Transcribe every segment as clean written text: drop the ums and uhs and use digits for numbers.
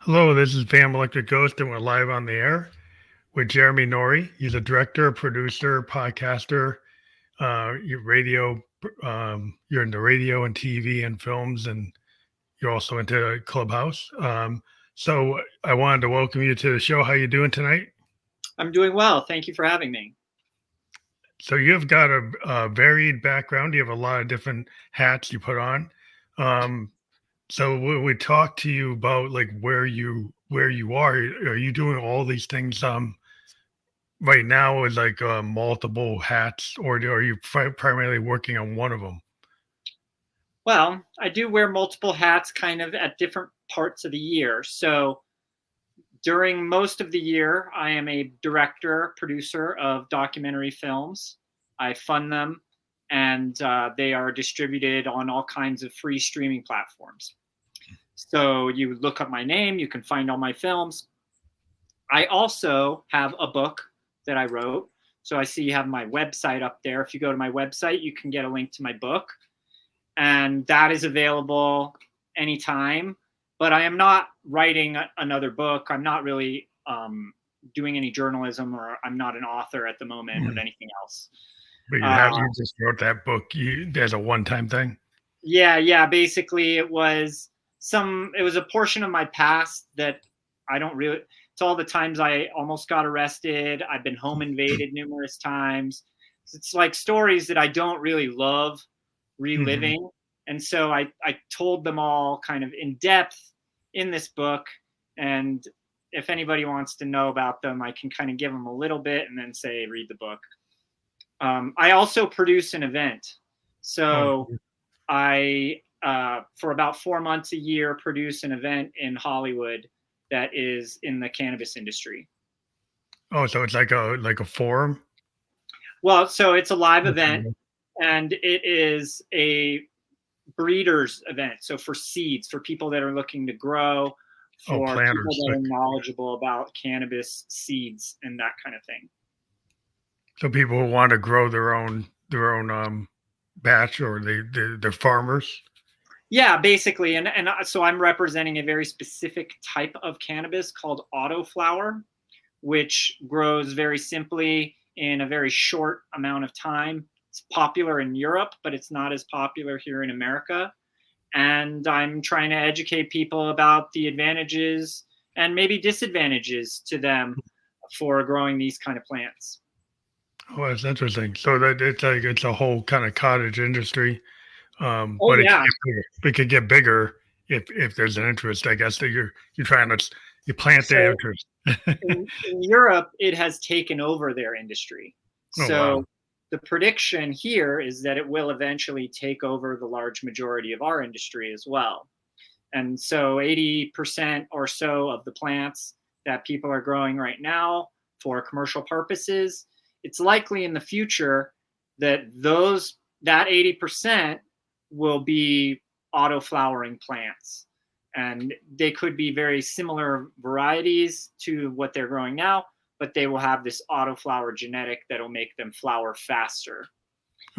Hello, this is Bam Electric Ghost, and we're live on the air with Jeremy Norrie. He's a director, producer, podcaster, radio. You're into radio and TV and films, and you're also into Clubhouse. So I wanted to welcome you to the show. How you doing tonight? I'm doing well. Thank you for having me. So you've got a varied background. You have a lot of different hats you put on. Um, so we talked to you about like where you are. Are you doing all these things? Right now with like multiple hats, or are you primarily working on one of them? Well, I do wear multiple hats kind of at different parts of the year. So during most of the year, I am a director, producer of documentary films. I fund them, and they are distributed on all kinds of free streaming platforms. So you look up my name, you can find all my films. I also have a book that I wrote. So I see you have my website up there. If you go to my website, you can get a link to my book, and that is available anytime. But I am not writing another book. I'm not really doing any journalism, or I'm not an author at the moment of anything else. But you just wrote that book. There's a one-time thing. Yeah. Basically, it was a portion of my past that I don't really. It's all the times I almost got arrested. I've been home invaded numerous times. It's like stories that I don't really love reliving. And so I told them all kind of in depth in this book. And if anybody wants to know about them, I can kind of give them a little bit and then say, read the book. I also produce an event. So I, for about 4 months a year, produce an event in Hollywood that is in the cannabis industry. Oh, so it's like a forum? Well, so it's a live event, and it is a breeders event. So for seeds, for people that are looking to grow, for people that are knowledgeable about cannabis seeds and that kind of thing. So people who want to grow their own batch, or they're farmers. Yeah, basically. And so I'm representing a very specific type of cannabis called autoflower, which grows very simply in a very short amount of time. It's popular in Europe, but it's not as popular here in America. And I'm trying to educate people about the advantages and maybe disadvantages to them for growing these kind of plants. Oh, that's interesting. So that it's a whole kind of cottage industry. But it could get bigger if there's an interest. I guess that you're trying to plant the interest. in Europe, it has taken over their industry. So the prediction here is that it will eventually take over the large majority of our industry as well. And so 80% or so of the plants that people are growing right now for commercial purposes, it's likely in the future that that 80% will be auto-flowering plants. And they could be very similar varieties to what they're growing now, but they will have this autoflower genetic that will make them flower faster.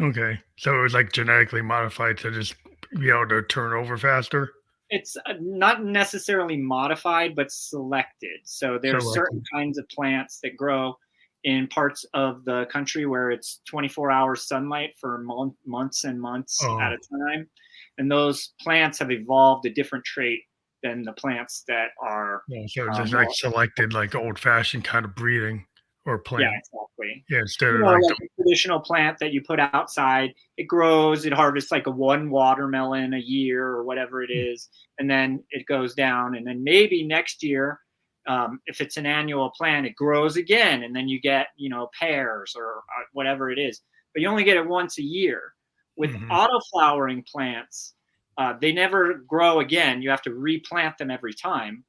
Okay. So it was like genetically modified to just be able to turn over faster? It's not necessarily modified, but selected. So there's certain kinds of plants that grow in parts of the country where it's 24 hours sunlight for months and months at a time. And those plants have evolved a different trait than the plants that are. So just like selected, like old-fashioned kind of breeding or plant. Yeah, exactly. Yeah, instead of like a traditional plant that you put outside, it grows, it harvests like one watermelon a year or whatever it is, and then it goes down, and then maybe next year, if it's an annual plant, it grows again, and then you get pears or whatever it is. But you only get it once a year. With auto-flowering plants, they never grow again. You have to replant them every time,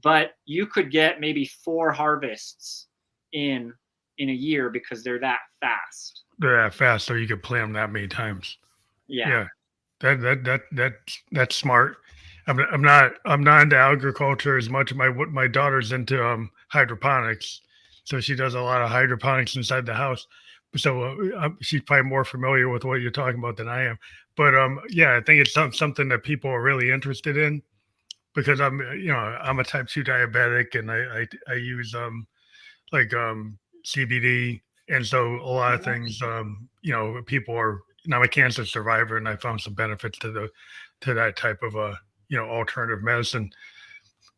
but you could get maybe 4 harvests in a year because they're that fast. They're that fast, so you can plant them that many times. Yeah. That's smart. I'm not into agriculture as much. My daughter's into hydroponics, so she does a lot of hydroponics inside the house. So she's probably more familiar with what you're talking about than I am. But I think it's something that people are really interested in. because I'm a type 2 diabetic, and I use like CBD, and so a lot of things, people are. I'm a cancer survivor, and I found some benefits to that type of alternative medicine.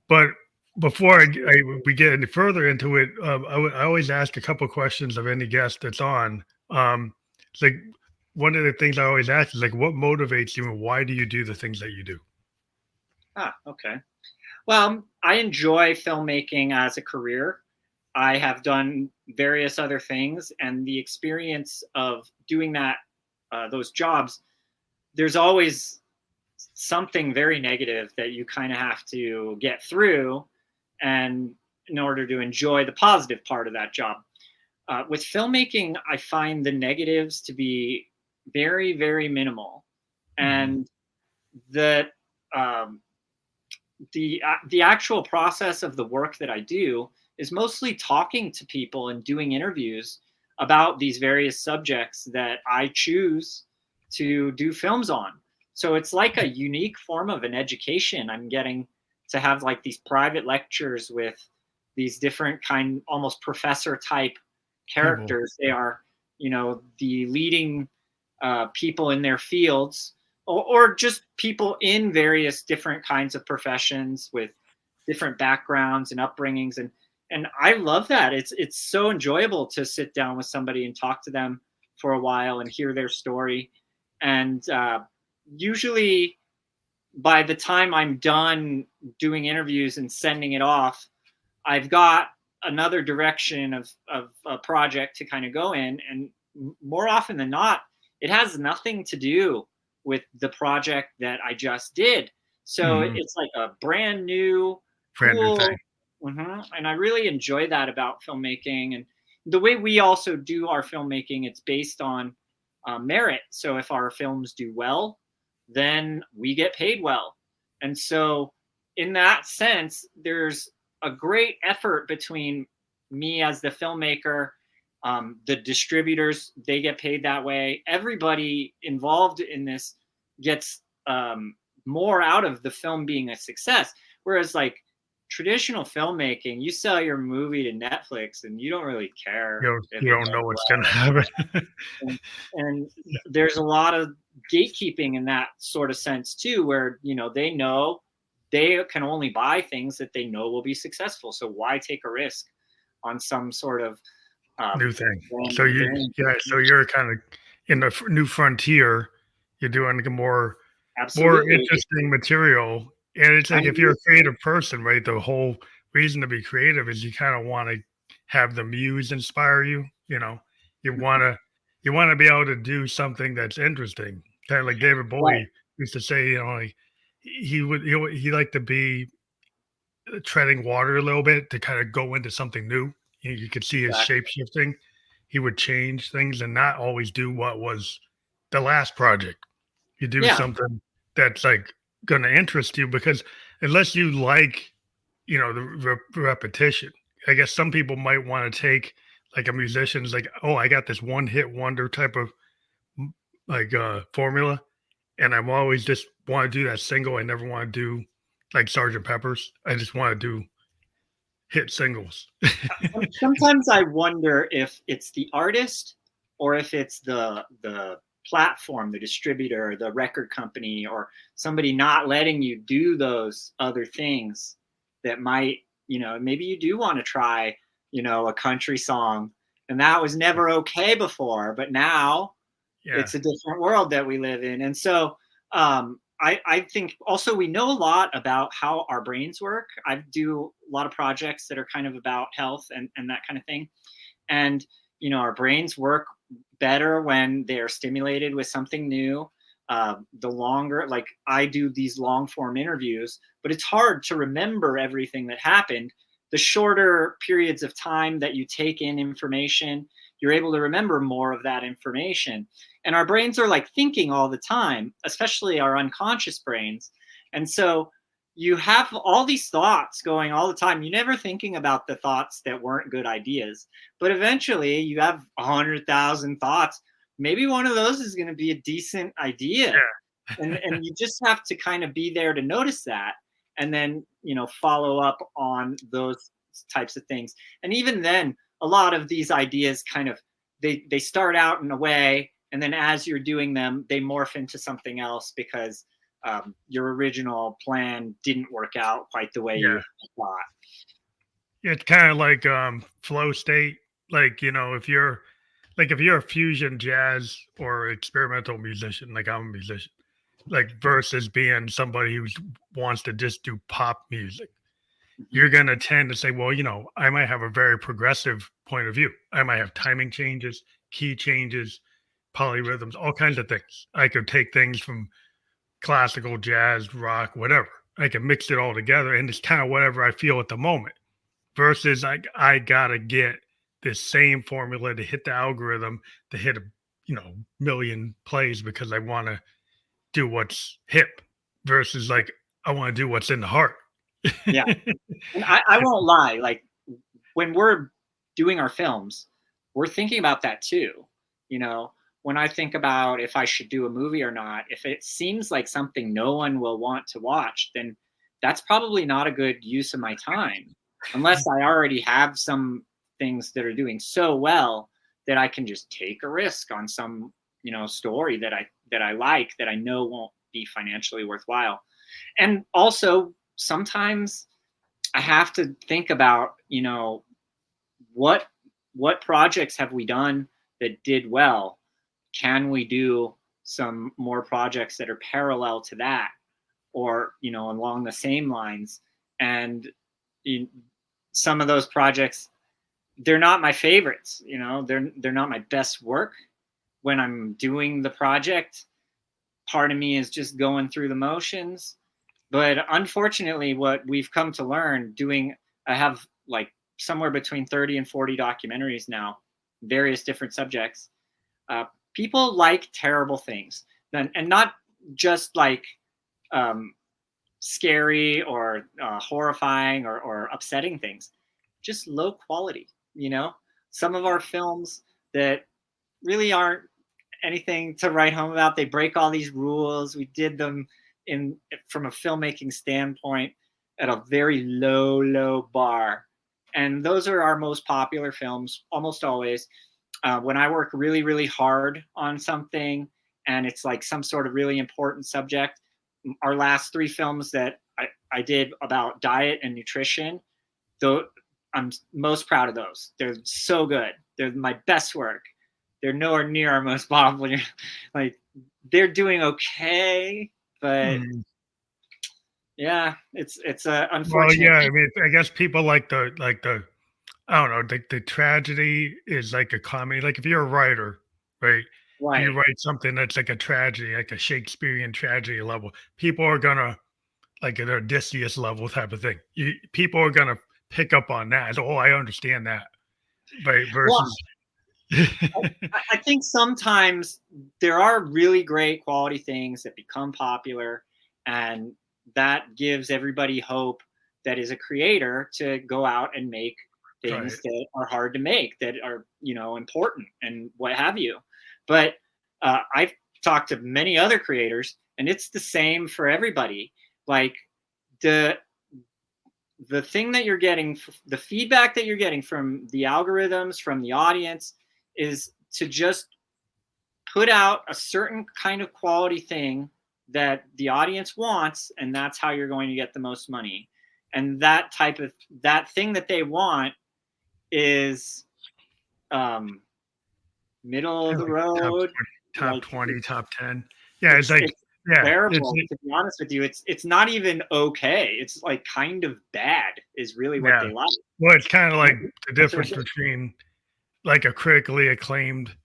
But before we get any further into it, I always ask a couple questions of any guest that's on. It's like one of the things I always ask is like, what motivates you, and why do you do the things that you do? Okay. Well, I enjoy filmmaking as a career. I have done various other things, and the experience of doing those jobs, there's always something very negative that you kind of have to get through, and in order to enjoy the positive part of that job. With filmmaking, I find the negatives to be very, very minimal, Mhm. and that um, the actual process of the work that I do is mostly talking to people and doing interviews about these various subjects that I choose to do films on. So it's like a unique form of an education. I'm getting to have like these private lectures with these different kind, almost professor type People. characters. They are, the leading people in their fields, or just people in various different kinds of professions with different backgrounds and upbringings, and I love that. It's so enjoyable to sit down with somebody and talk to them for a while and hear their story. And usually by the time I'm done doing interviews and sending it off, I've got another direction of a project to kind of go in. And more often than not, it has nothing to do with the project that I just did. So Mhm. it's like a brand new, Brand new thing. cool. And I really enjoy that about filmmaking. And the way we also do our filmmaking, it's based on merit. So if our films do well, then we get paid well. And so, in that sense, there's a great effort between me as the filmmaker, the distributors, they get paid that way. Everybody involved in this gets more out of the film being a success. Whereas, like traditional filmmaking, you sell your movie to Netflix and you don't really care if You it don't know does what's gonna well. happen. And there's a lot of gatekeeping in that sort of sense too, where they know they can only buy things that they know will be successful. So why take a risk on some sort of New thing. So brand, you brand? yeah, so you're kind of in the new frontier. You're doing a more Absolutely. interesting material, and it's like I'm if you're a creative person, right, the whole reason to be creative is you kinda wanna have the muse inspire you, you know? You wanna you wanna be able to do something that's interesting. Kinda like David right. Bowie used to say, like, he liked to be treading water a little bit to kinda go into something new. You could see his Exactly. shape shifting. He would change things and not always do what was the last project. You do Yeah. something that's, like, gonna interest you because unless you like, the repetition, I guess some people might wanna take, like, a musician's like, "Oh, I got this one-hit wonder type of, m formula, and I'm always just wanna do that single. I never wanna do, like, Sergeant Pepper's. I just wanna do hit singles." Sometimes I wonder if it's the artist or if it's the platform, the distributor, the record company, or somebody not letting you do those other things that might, maybe you do want to try, a country song, and that was never okay before, but now Yeah, it's a different world that we live in. And so I think also we know a lot about how our brains work. I do a lot of projects that are kind of about health and that kind of thing. And, our brains work better when they're stimulated with something new. The longer, like I do these long form interviews, but it's hard to remember everything that happened. The shorter periods of time that you take in information, you're able to remember more of that information. And our brains are like thinking all the time, especially our unconscious brains. And so you have all these thoughts going all the time. You're never thinking about the thoughts that weren't good ideas. But eventually you have 100,000 thoughts. Maybe one of those is going to be a decent idea. yeah. And you just have to kind of be there to notice that. and then follow up on those types of things. And even then, a lot of these ideas kind of they start out in a way, and then as you're doing them, they morph into something else because your original plan didn't work out quite the way Yeah. you thought. It's kind of like flow state. Like, if you're a fusion jazz or experimental musician, like I'm a musician, like versus being somebody who wants to just do pop music, Mhm. you're going to tend to say, well, I might have a very progressive point of view. I might have timing changes, key changes, polyrhythms, all kinds of things. I could take things from classical, jazz, rock, whatever. I can mix it all together, and it's kind of whatever I feel at the moment. Versus, I gotta get this same formula to hit the algorithm to hit a million plays because I want to do what's hip. Versus, like, I want to do what's in the heart. Yeah, and I won't lie. Like when we're doing our films, we're thinking about that too. You know, when I think about if I should do a movie or not, if it seems like something no one will want to watch, then that's probably not a good use of my time. Unless I already have some things that are doing so well that I can just take a risk on some, story that I like that I know won't be financially worthwhile. And also sometimes I have to think about, what what projects have we done that did well? Can we do some more projects that are parallel to that, or along the same lines? And in, some of those projects, they're not my favorites. They're not my best work. When I'm doing the project, part of me is just going through the motions. But unfortunately, what we've come to learn doing, I have like somewhere between 30 and 40 documentaries now, various different subjects. People like terrible things, and not just like um, scary or horrifying or upsetting things, just low quality. Some of our films that really aren't anything to write home about. They break all these rules. We did them in from a filmmaking standpoint at a very low bar, and those are our most popular films almost always. When I work really hard on something and it's like some sort of really important subject, our last three films that I did about diet and nutrition, though I'm most proud of those. They're so good. They're my best work. They're nowhere near our most popular. Like they're doing okay, but Mm. yeah, it's Well, unfortunate. yeah. I mean, I guess people like the I don't know. The tragedy is like a comedy. Like if you're a writer, right? If you Right. write something that's like a tragedy, like a Shakespearean tragedy level, people are gonna like at Odysseus level type of thing. People are gonna pick up on that. Oh, I understand that. Right? Well, Versus, I think sometimes there are really great quality things that become popular, and that gives everybody hope that is a creator to go out and make right? things that are hard to make, that are important and what have you. But I've talked to many other creators, and it's the same for everybody. Like the the thing that you're getting, the feedback that you're getting from the algorithms, from the audience, is to just put out a certain kind of quality thing that the audience wants, and that's how you're going to get the most money. And that thing that they want is um, middle of Kinda the like top road. 20, top Like 20, top 10. Yeah, it's like it's yeah, terrible. To be honest with you, it's not even okay. It's like kind of bad is really what yeah. they like. Well, it's kind of like the That's what difference between like a critically acclaimed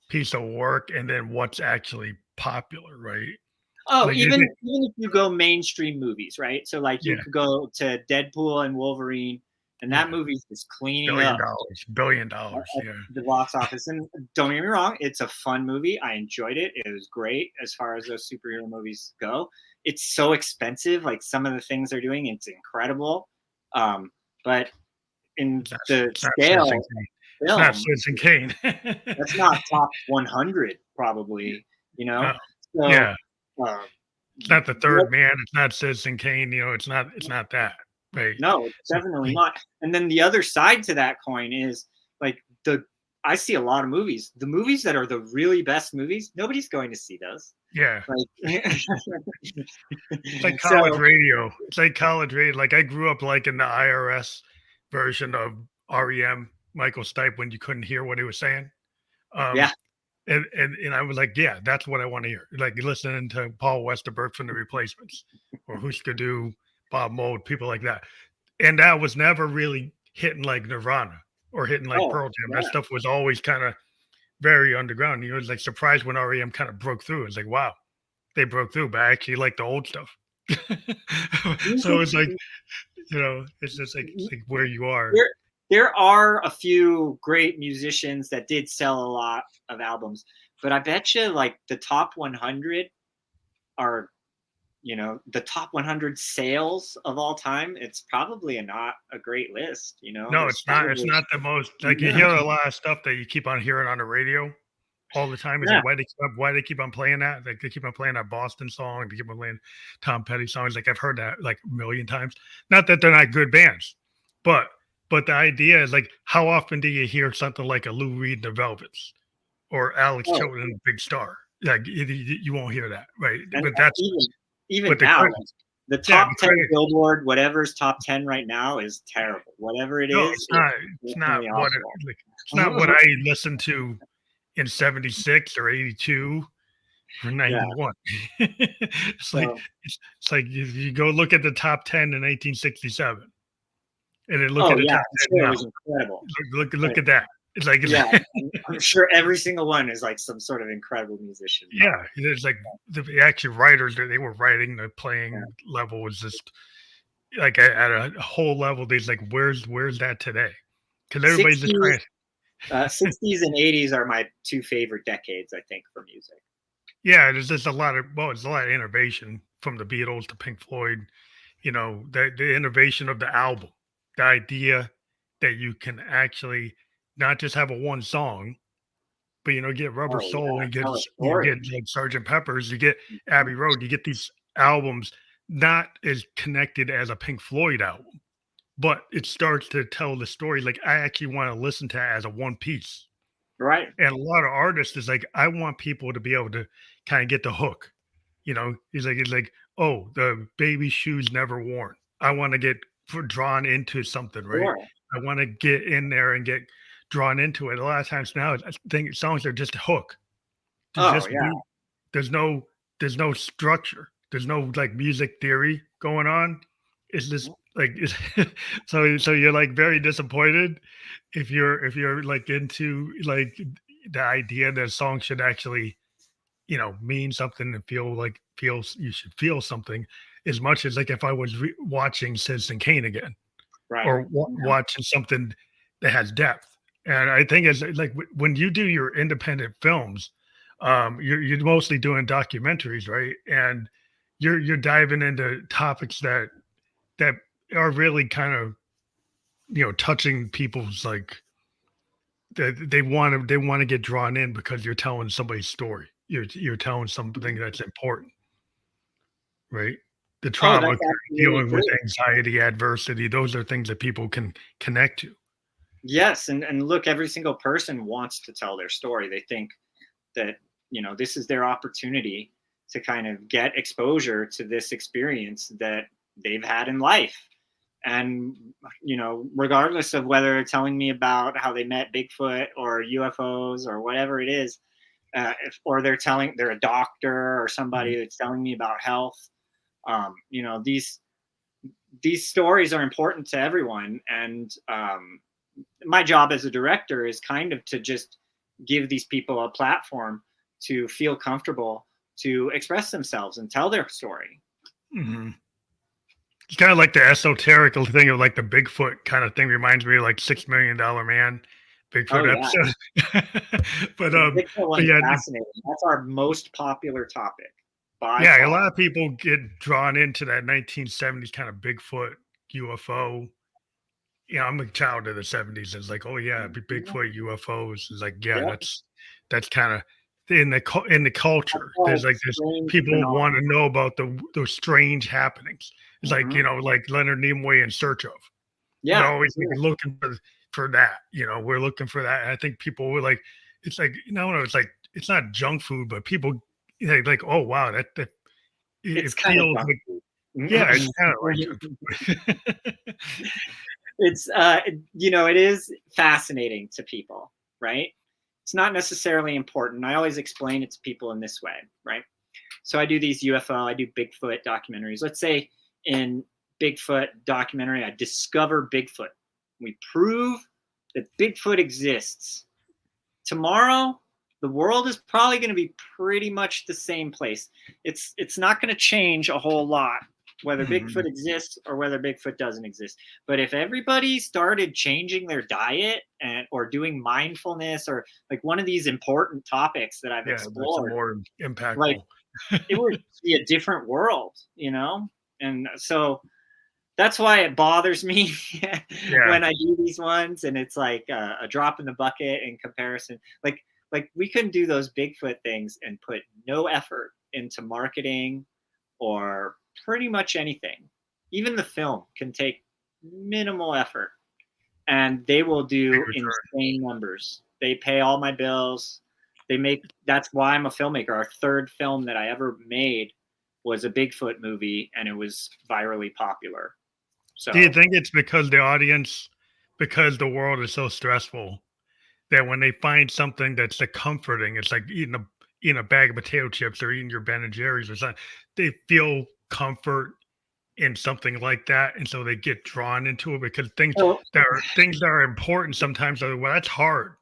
piece of work and then what's actually popular, right? Oh, Like you think, even if you go mainstream movies, right? So like you yeah, could go to Deadpool and Wolverine, and that yeah, movie's just cleaning billion up dollars, billion at dollars, yeah, the box office. And don't get me wrong, it's a fun movie. I enjoyed it. It was great as far as those superhero movies go. It's so expensive. Like some of the things they're doing, it's incredible. But in the it's not Citizen scale Kane. of It's not film, Citizen Kane. that's not top 100 probably. You uh, know, yeah, so. Uh, It's not the What? third man. It's not Citizen Kane. It's not that. Right. No, it's So, definitely not. And then the other side to that coin is like I see a lot of movies. The movies that are the really best movies, nobody's going to see those. yeah. Like, It's like college so radio. It's like college radio. Like I grew up like in the IRS version of REM, Michael Stipe, when you couldn't hear what he was saying. Um, yeah, and I was like, yeah, that's what I want to hear. Like listening to Paul Westerberg from the Replacements, or Husker Du, Bob Mould, people like that. And that was never really hitting like Nirvana or hitting like oh Pearl Jam. That yeah, stuff was always kind of very underground. You know, it was like surprised when REM kind of broke through. It's like, wow, they broke through, but I actually like the old stuff. So music. it's like, it's just like it's like where you are. There, there are a few great musicians that did sell a lot of albums, but I bet you like the top 100 are, the top 100 sales of all time. It's probably not a great list. No, There's it's not. It's probably not the most like you yeah, hear a lot of stuff that you keep on hearing on the radio all the time. Is yeah, like why they keep on playing that? Like they keep on playing that Boston song. They keep on playing Tom Petty songs. Like I've heard that like a million times. Not that they're not good bands, but the idea is like how often do you hear something like a Lou Reed and the Velvets or Alex oh, Chilton and Big Star? Like you won't hear that, right? and But that's even but the now, credit. like the Yeah, top the 10 credit. Billboard, whatever's top 10 right now is terrible. Whatever it No, is, it's it's not. It's not definitely what awful. like. It's not what I listened to in '76 or '82 or Yeah. '91. So, It's like you go look at the top 10 in 1867, and then look oh at the yeah, top I'm 10 sure it now. was incredible. Look But at that. It's like yeah, I'm sure every single one is like some sort of incredible musician, yeah, probably. it's like the actual writers that they were writing, the Yeah. playing level was just like at a whole level. There's like where's that today? Because everybody's just 60s, trying. 60s and 80s are my two favorite decades, I think, for music. Yeah, there's just a lot of it's a lot of innovation from the Beatles to Pink Floyd. The innovation of the album, the idea that you can actually not just have a one song, but get Rubber Oh Soul yeah, and tell a you story. get like Sergeant Pepper's, you get Abbey Road, you get these albums not as connected as a Pink Floyd album, but it starts to tell the story. Like I actually want to listen to it as a one piece. Right. And a lot of artists is like, I want people to be able to kind of get the hook. It's like, oh, the baby shoes never worn. I want to get drawn into something, right? Sure. I want to get in there and get drawn into it. A lot of times now, I think songs are just a hook. There's Oh just yeah. beat. There's no structure. There's no like music theory going on. It's just like so you're like very disappointed if you're like into like the idea that a song should actually mean something and feels you should feel something as much as like if I was watching Citizen Kane again Right. or Yeah. watching something that has depth. And I think it's like when you do your independent films, you're mostly doing documentaries, right? And you're diving into topics that are really kind of touching people's like they want to get drawn in because you're telling somebody's story. You're telling something that's important, right? The Oh, trauma, that's absolutely dealing with true. anxiety, adversity, those are things that people can connect to. Yes, and look, every single person wants to tell their story. They think that, this is their opportunity to kind of get exposure to this experience that they've had in life. And, regardless of whether they're telling me about how they met Bigfoot or UFOs or whatever it is, or they're a doctor or Mhm. somebody that's telling me about health. These stories are important to everyone, and my job as a director is kind of to just give these people a platform to feel comfortable to express themselves and tell their story. Mhm. It's kind of like the esoterical thing of like the Bigfoot kind of thing reminds me of like $6 Million Man Oh Bigfoot yeah, episode. but the Bigfoot but one's yeah, fascinating. That's our most popular topic by yeah, a far. lot of people get drawn into that 1970s kind of Bigfoot UFO. Yeah, I'm a child of the '70s. It's like, oh yeah, Bigfoot UFOs. It's like, yeah, Yeah, that's kind of. in the culture. Oh, There's like this strange people phenomenon. want to know about those strange happenings. It's like, Mhm. like Leonard Nimoy In Search of. We're Yeah, always like yeah. looking for that. We're looking for that. And I think people were like, it's like, it's like it's not junk food, but people like, oh wow, that it It's kind of feels junk like, food. yeah, it's kind of like junk food. It's it is fascinating to people, right? It's not necessarily important. I always explain it to people in this way, right? So I do these UFO, I do Bigfoot documentaries. Let's say in Bigfoot documentary, I discover Bigfoot. We prove that Bigfoot exists. Tomorrow, the world is probably going to be pretty much the same place. It's not going to change a whole lot whether Bigfoot Mhm. exists or whether Bigfoot doesn't exist. But if everybody started changing their diet or doing mindfulness or like one of these important topics that I've Yeah, that's explored, more like impactful. it would be a different world. And so that's why it bothers me Yeah, when I do these ones, and it's like a drop in the bucket in comparison. Like we couldn't do those Bigfoot things and put no effort into marketing or pretty much anything. Even the film can take minimal effort, and they will big do return. insane numbers. They pay all my bills. They make That's why I'm a filmmaker. Our third film that I ever made was a Bigfoot movie, and it was virally popular. Do you So think it's because the world is so stressful that when they find something that's like comforting, it's like eating a bag of potato chips or eating your Ben and Jerry's or something. They feel comfort in something like that, and so they get drawn into it because so things that are important sometimes are, well, that's hard.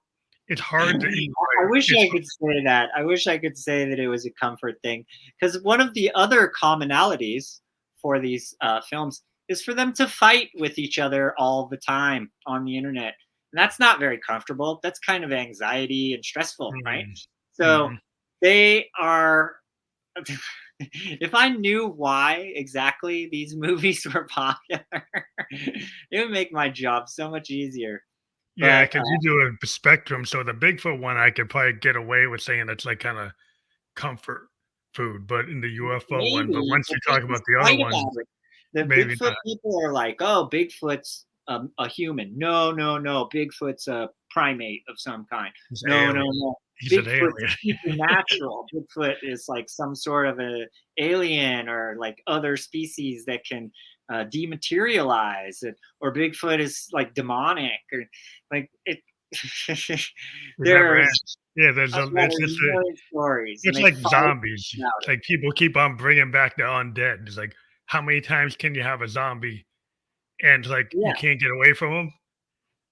It's hard to eat I right. wish I could say that. I wish I could say that it was a comfort thing, because one of the other commonalities for these films is for them to fight with each other all the time on the internet. And that's not very comfortable. That's kind of anxiety and stressful, right? Mm, So mhm. they are. If I knew why exactly these movies were popular, it would make my job so much easier. Yeah, But because you do a spectrum, so the Bigfoot one, I could probably get away with saying it's, like, kinda comfort food, but in the UFO one, but maybe, once but you there's talk this about the other fight ones, about it. The maybe Bigfoot not. people are like, "Oh, Bigfoot's a human." No, no, no. Bigfoot's a primate of some kind. He's an No, no, alien. no. He's an Bigfoot's alien. supernatural. Bigfoot is like some sort of a alien or like other species that can dematerialize, or Bigfoot is like demonic, or like it. It never There's ends. Yeah, there's a yeah, it's there's just a million stories, and it's they like fight zombies. about It's it. like people keep on bringing back the undead. It's like, how many times can you have a zombie and, like, you Yeah. can't get away from them?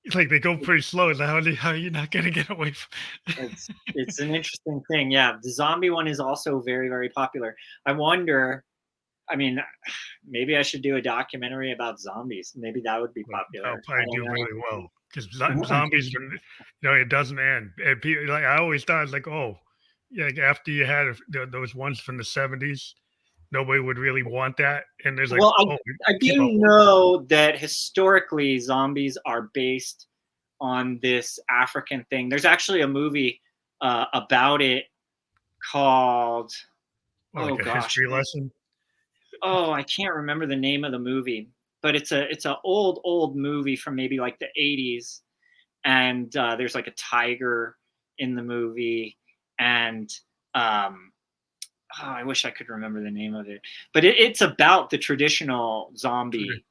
It's like they go pretty slow. It's like, how are you not gonna get away from It's an interesting thing. Yeah, the zombie one is also very, very popular. I wonder. I mean, maybe I should do a documentary about zombies. Maybe that would be But that'll popular. I probably do don't really well because know. zombies, it doesn't end. And people, like, I always thought, like, oh, yeah, like after you had those ones from the '70s, nobody would really want that. And there's like, Well, oh, I people, do know that historically zombies are based on this African thing. There's actually a movie about it called. Oh like a gosh, history lesson. oh, I can't remember the name of the movie, but it's a old movie from maybe like the 80s, and there's like a tiger in the movie, and um, oh, I wish I could remember the name of it, but it's about the traditional zombie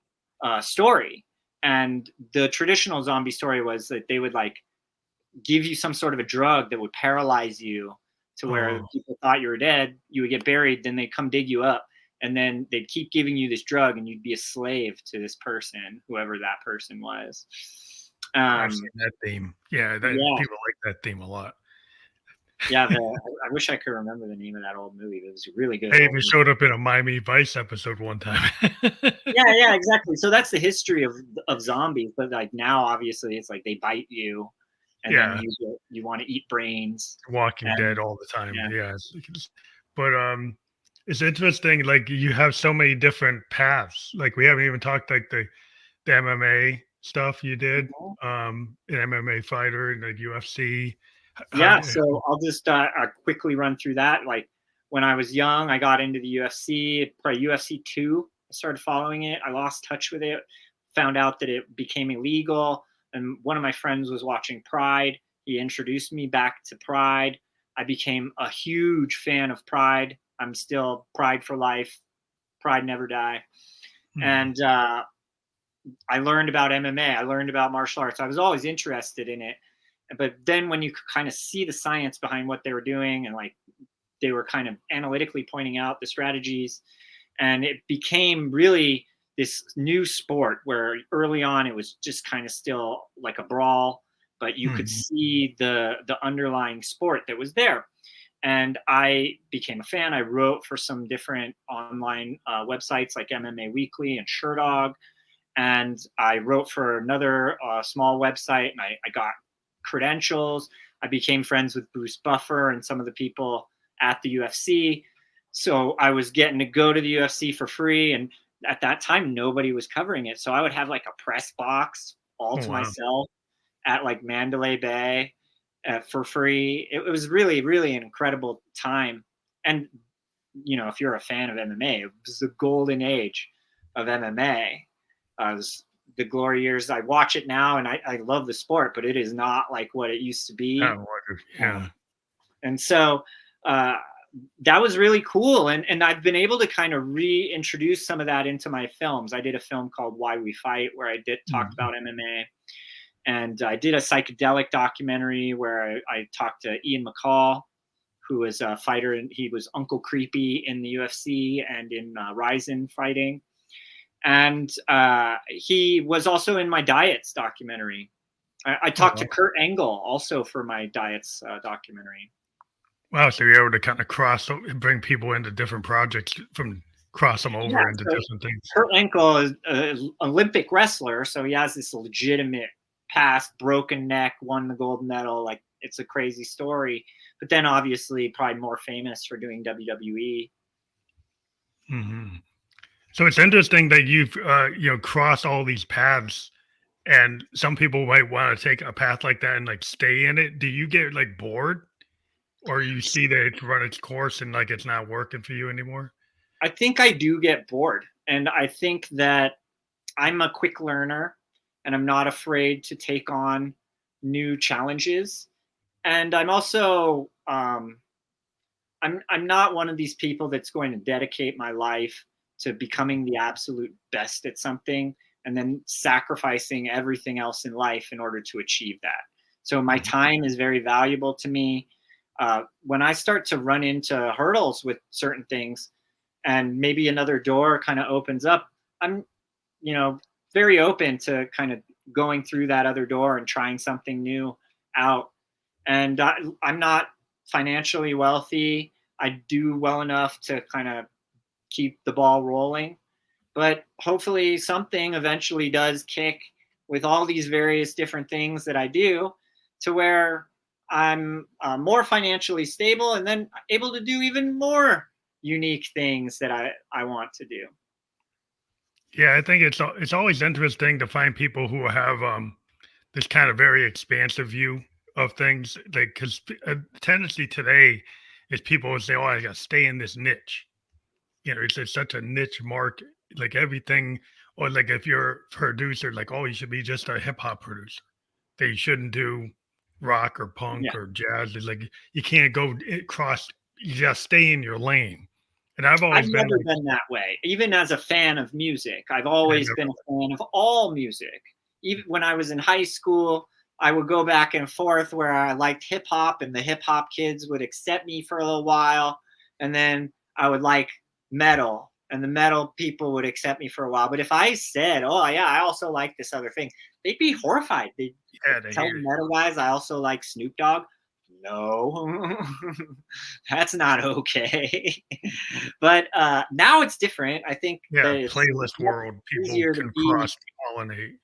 story, and the traditional zombie story was that they would like give you some sort of a drug that would paralyze you to where Oh, people thought you were dead. You would get buried, then they'd come dig you up, and then they'd keep giving you this drug, and you'd be a slave to this person, whoever that person was. I've seen Um, that theme. Yeah, that yeah, people like that theme a lot. yeah. I wish I could remember the name of that old movie. It was a really good They old even movie. showed up in a Miami Vice episode one time. Yeah, yeah, exactly. So that's the history of zombies, but like now, obviously, it's like they bite you, and then Yeah, you want to eat brains, Walking and Dead all the time. yeah. Yeah, but it's interesting. Like you have so many different paths. Like we haven't even talked like the MMA stuff you did. Mhm. An MMA fighter and like UFC. Yeah, so I'll just quickly run through that. Like when I was young, I got into the UFC, probably UFC 2. I started following it. I lost touch with it, found out that it became illegal. And one of my friends was watching Pride. He introduced me back to Pride. I became a huge fan of Pride. I'm still Pride for life. Pride never die. And I learned about MMA. I learned about martial arts. I was always interested in it. But then when you could kind of see the science behind what they were doing, and like they were kind of analytically pointing out the strategies, and it became really this new sport where early on it was just kind of still like a brawl, but you could see the underlying sport that was there. And I became a fan. I wrote for some different online websites like MMA Weekly and Sherdog, and I wrote for another small website, and I got credentials. I became friends with Bruce Buffer and some of the people at the UFC. So I was getting to go to the UFC for free. And at that time, nobody was covering it. So I would have like a press box all to myself at like Mandalay Bay for free. It was really, really an incredible time. And, you know, if you're a fan of MMA, it was the golden age of MMA. It was the glory years. I watch it now and I love the sport, but it is not like what it used to be. And so that was really cool. And I've been able to kind of reintroduce some of that into my films. I did a film called Why We Fight, where I talked about MMA. And I did a psychedelic documentary where I talked to Ian McCall, who was a fighter, and he was Uncle Creepy in the UFC and in Ryzen fighting. And he was also in my Diets documentary. I talked to Kurt Angle also for my Diets documentary. Wow, so you're able to kind of bring people into different projects cross them over into different things. Kurt Angle is an Olympic wrestler, so he has this legitimate past, broken neck, won the gold medal. Like, it's a crazy story. But then obviously probably more famous for doing WWE. So it's interesting that you've crossed all these paths, and some people might want to take a path like that and like stay in it. Do you get like bored, or you see that it's run its course and like it's not working for you anymore? I think I do get bored, and I think that I'm a quick learner, and I'm not afraid to take on new challenges. And I'm also I'm not one of these people that's going to dedicate my life to becoming the absolute best at something and then sacrificing everything else in life in order to achieve that. So my time is very valuable to me. When I start to run into hurdles with certain things and maybe another door kind of opens up, I'm, very open to kind of going through that other door and trying something new out. And I'm not financially wealthy. I do well enough to kind of keep the ball rolling, but hopefully something eventually does kick with all these various different things that I do to where I'm more financially stable and then able to do even more unique things that I want to do. Yeah, I think it's always interesting to find people who have this kind of very expansive view of things. Like, because a tendency today is people will say, "Oh, I got to stay in this niche." It's such a niche market. Like everything, or like if you're a producer, like, oh, you should be just a hip hop producer. That you shouldn't do rock or punk or jazz. It's like you can't go across. You just stay in your lane. And I've always never been that way. Even as a fan of music, I've always been a fan of all music. Even when I was in high school, I would go back and forth where I liked hip hop and the hip hop kids would accept me for a little while. And then I would like metal and the metal people would accept me for a while. But if I said, oh yeah, I also like this other thing, they'd be horrified. They'd tell the metal guys I also like Snoop Dogg. No, that's not okay. But now it's different. I think playlist world, people can cross-pollinate.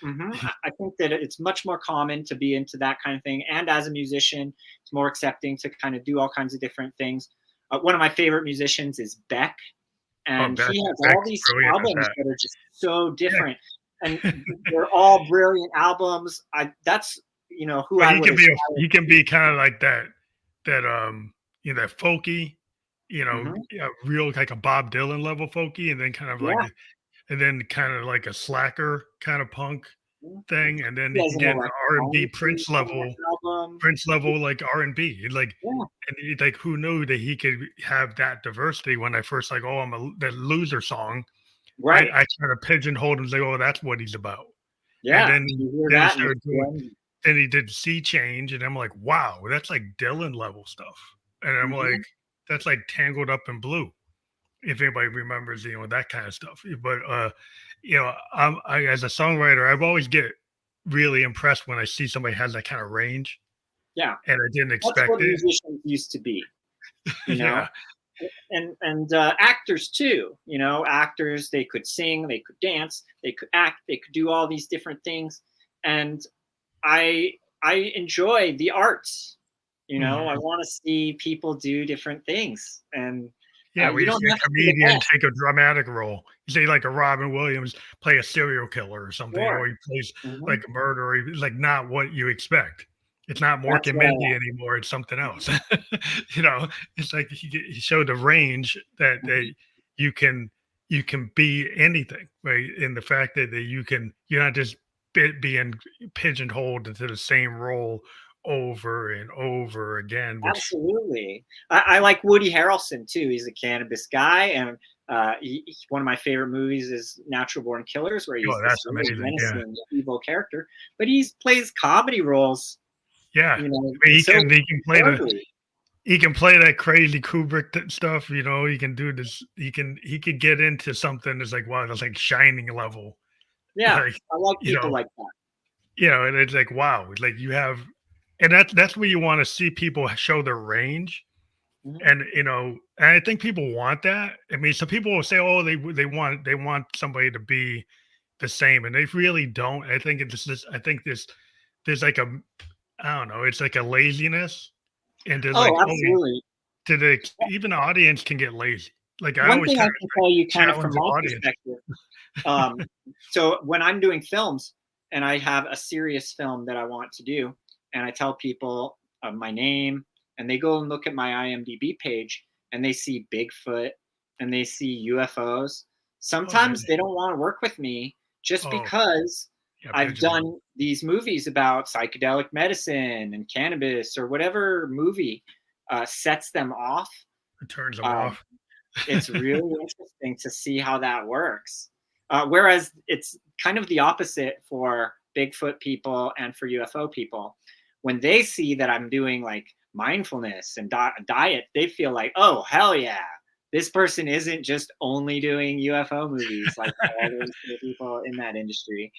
I think that it's much more common to be into that kind of thing. And as a musician, it's more accepting to kind of do all kinds of different things. One of my favorite musicians is Beck. And he has all these albums that are just so different. And they're all brilliant albums. That's who But I would aspire he to can be. be kind of like that that folky, Hmm. real like a Bob Dylan level folky, and then kind of like Yeah. and then kind of like a slacker kind of punk Yeah. thing, and then He you has can an get an R&B electronic album. Prince level like R&B. Like Yeah. and like who knew that he could have that diversity when I first like, oh, I'm a that loser song. Right. I kind of pigeonholed him and say, oh, that's what he's about. And Yeah. You hear then he that and started doing then. then he did Sea Change, and I'm like, wow, that's like Dylan level stuff. And I'm like, Mhm. that's like Tangled Up in Blue, if anybody remembers, that kind of stuff. But I as a songwriter, I've always get really impressed when I see somebody has that kind of range, Yeah. and I didn't That's expect what it. musicians used to be, you Yeah, know? And actors too, actors, they could sing, they could dance, they could act, they could do all these different things. And I I enjoy the arts. I mhm. want to see people do different things, and Yeah, where you you don't see a have to be the comedian best. take a dramatic role. You see, like a Robin Williams play a serial killer or something, Sure. or he plays Hmm. like a murderer. Like not what you expect. It's not Mork That's and what I Mindy like. anymore. It's something Mhm. else. you know, it's like he showed the range that Mhm. you can you can be anything, right? In the fact that you're not just being pigeonholed into the same role over and over again, which Absolutely. I like Woody Harrelson too. He's a cannabis guy, and one of my favorite movies is Natural Born Killers, where he's oh, this that's really amazing. Yeah. menacing, evil character. But he plays comedy roles, Yeah, I mean, so he can play superbly. that crazy Kubrick stuff. He can do this. He could get into something that's like wow, that's like Shining level. Yeah, Like I like you people know, like that. and it's like wow, like you have, and that's where you want to see people show their range. Mhm. And and I think people want that. I mean, some people will say, oh, they want somebody to be the same, and they really don't. I think it's this. I think there's like a I don't know. It's like a laziness and there's like, Oh, oh, absolutely. to the even the audience can get lazy. Like, I One always thing I kinda can tell you, kind of challenge from the my audience. perspective, um, so when I'm doing films and I have a serious film that I want to do, and I tell people my name, and they go and look at my IMDb page, and they see Bigfoot and they see UFOs. Oh, did Sometimes they don't want to work with me just oh, because yeah, I've pigeonhole. done these movies about psychedelic medicine and cannabis, or whatever movie sets them off. It turns them Um, off. it's really interesting to see how that works. Whereas it's kind of the opposite for Bigfoot people and for UFO people. When they see that I'm doing like mindfulness and diet, they feel like, oh, hell yeah. This person isn't just only doing UFO movies like all those other people in that industry.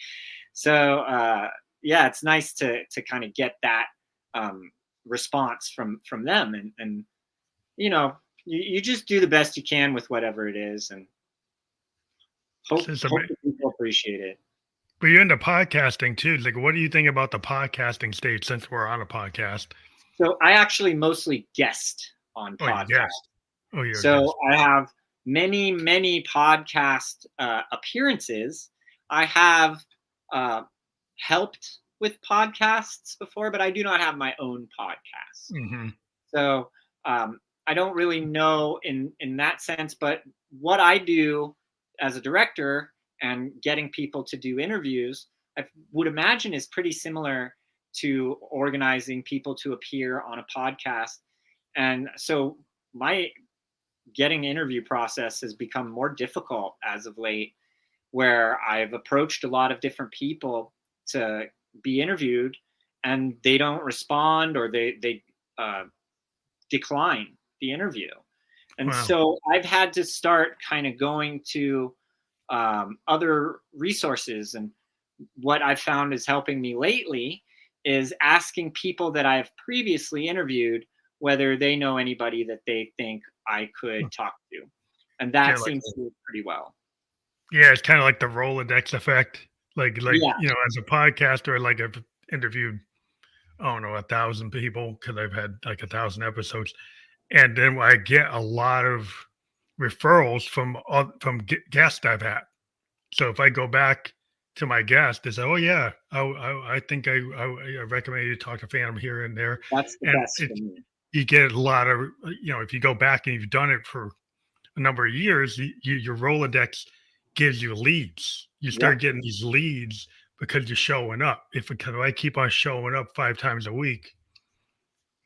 So yeah, it's nice to kind of get that um, response from them, and you know, you just do the best you can with whatever it is, and It's hope just hope that people appreciate it. but you're into podcasting too. Like, what do you think about the podcasting stage since we're on a podcast? So I actually mostly guest on Oh, you podcasts. guessed. Oh, you're a So guest. I have many podcast appearances. I have uh, helped with podcasts before, but I do not have my own podcast. Mhm. So I don't really know in that sense, but what I do as a director and getting people to do interviews, I would imagine is pretty similar to organizing people to appear on a podcast. And so my getting interview process has become more difficult as of late, where I've approached a lot of different people to be interviewed, and they don't respond, or they uh, decline the interview. And Wow. so I've had to start kind of going to other resources. And what I've found is helping me lately is asking people that I've previously interviewed whether they know anybody that they think I could talk to. And Yeah, that like seems to work pretty well. yeah, it's kind of like the Rolodex effect. Like Yeah. as a podcaster, like I've interviewed, I don't know, 1,000 people because I've had like 1,000 episodes, and then I get a lot of referrals from guests I've had. So if I go back to my guest is, oh yeah, I think I recommend you talk to Phantom here and there, That's the and best for me. you get a lot of, if you go back and you've done it for a number of years, your Rolodex gives you leads. You Yep. start getting these leads because you're showing up. Because if I keep on showing up 5 times a week,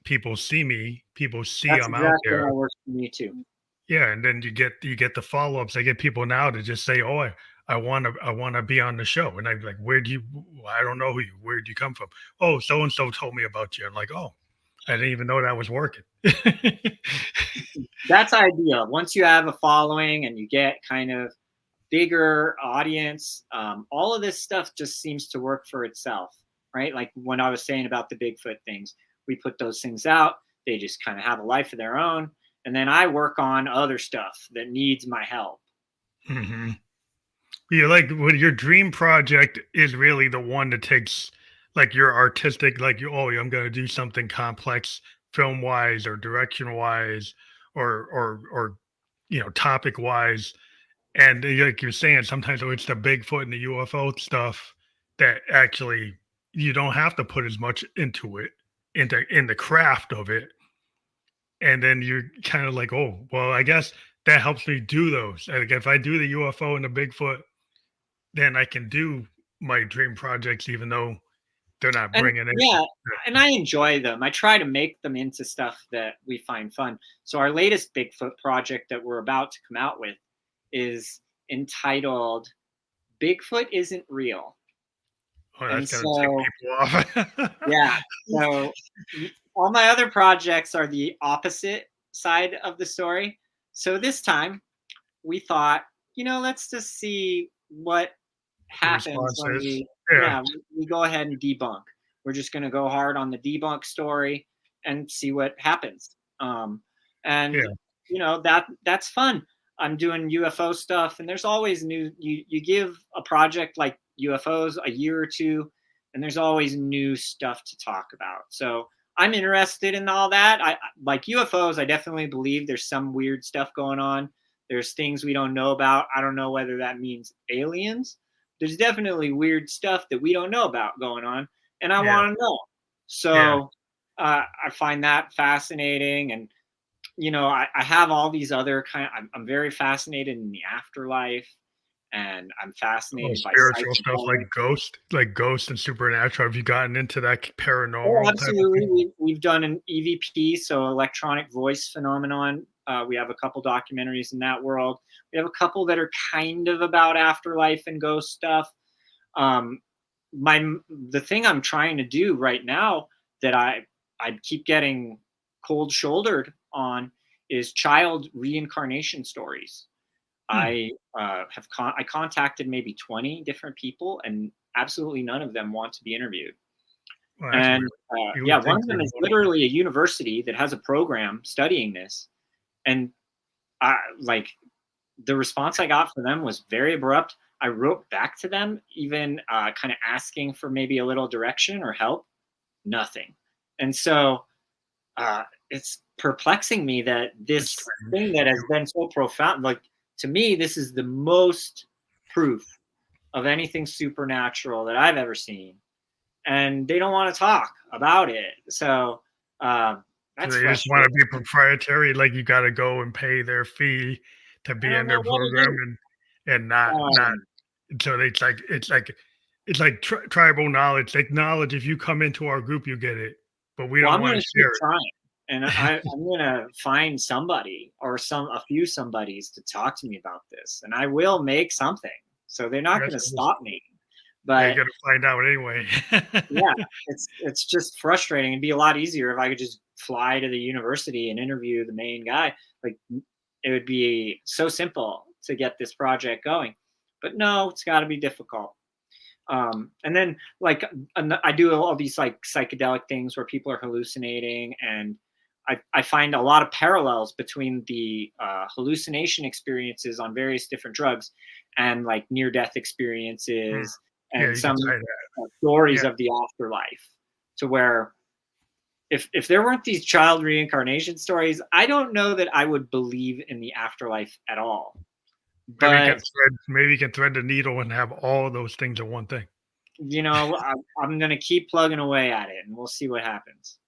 people see me, people see That's I'm out exactly there. how it works for me too. Yeah, and then you get the follow-ups. I get people now to just say, "Oh, I wanna be on the show," and I'm like, "Where do you? I don't know you. Where'd you come from?" "Oh, so and so told me about you." I'm like, "Oh, I didn't even know that was working." That's ideal. Once you have a following and you get kind of bigger audience, all of this stuff just seems to work for itself, right? Like when I was saying about the Bigfoot things, we put those things out, they just kind of have a life of their own. And then I work on other stuff that needs my help. hmm Yeah, like when your dream project is really the one that takes like your artistic, like oh, I'm gonna do something complex film wise or direction wise or topic wise. And like you're saying, sometimes it's the Bigfoot and the UFO stuff that actually you don't have to put as much into it, into in the craft of it. And then you're kind of like, oh, well, I guess that helps me do those. Like if I do the UFO and the Bigfoot, then I can do my dream projects, even though they're not And bringing in. yeah, and I enjoy them. I try to make them into stuff that we find fun. So our latest Bigfoot project that we're about to come out with is entitled Bigfoot Isn't Real. Oh, And that's gonna tick so people off. yeah. So all my other projects are the opposite side of the story. So this time we thought, let's just see what The happens when responses. Yeah, we go ahead and debunk. We're just going to go hard on the debunk story and see what happens. And yeah, that's fun. I'm doing UFO stuff, and there's always new. You give a project like UFOs a year or two, and there's always new stuff to talk about. So I'm interested in all that. I like UFOs. I definitely believe there's some weird stuff going on. There's things we don't know about. I don't know whether that means aliens. There's definitely weird stuff that we don't know about going on, and I yeah, want to know. yeah. So I find that fascinating, and I have all these other I'm very fascinated in the afterlife, and I'm Oh, fascinated by spiritual stuff psychedelics. like ghost and supernatural. Have you gotten into that Oh, paranormal type of absolutely. thing? We've done an EVP, so electronic voice phenomenon. We have a couple documentaries in that world. We have a couple that are kind of about afterlife and ghost stuff. Um, the thing I'm trying to do right now that I keep getting cold shouldered on is child reincarnation stories. Hmm. I contacted maybe 20 different people, and absolutely none of them want to be interviewed. Well, that's And weird. You yeah, would one think of them there'd is want to. literally a university that has a program studying this. And like the response I got for them was very abrupt. I wrote back to them, even kind of asking for maybe a little direction or help. Nothing. And so it's perplexing me that It's this thing strange. that has been so profound, like to me, this is the most proof of anything supernatural that I've ever seen, and they don't want to talk about it. So So that's they just want to frustrating. be proprietary. Like you got to go and pay their fee to I be don't in know their what it program, is. and not. Um, So it's like tribal knowledge. Like knowledge. If you come into our group, you get it, but we well, don't I'm want going to to keep share it. trying, and I'm going to find somebody or a few somebodies to talk to me about this, and I will make something. So they're not That's going to stop me. yeah, you But got to find out anyway. yeah, it's just frustrating. It'd be a lot easier if I could just fly to the university and interview the main guy. Like it would be so simple to get this project going. But no, it's got to be difficult. And then like I do all these like psychedelic things where people are hallucinating, and I find a lot of parallels between the hallucination experiences on various different drugs and like near death Hmm. experiences Yeah, and you can some say that. stories Yeah, of the afterlife, to where if there weren't these child reincarnation stories, I don't know that I would believe in the afterlife at all. But Maybe you can thread the needle and have all those things in one thing. I'm gonna keep plugging away at it, and we'll see what happens.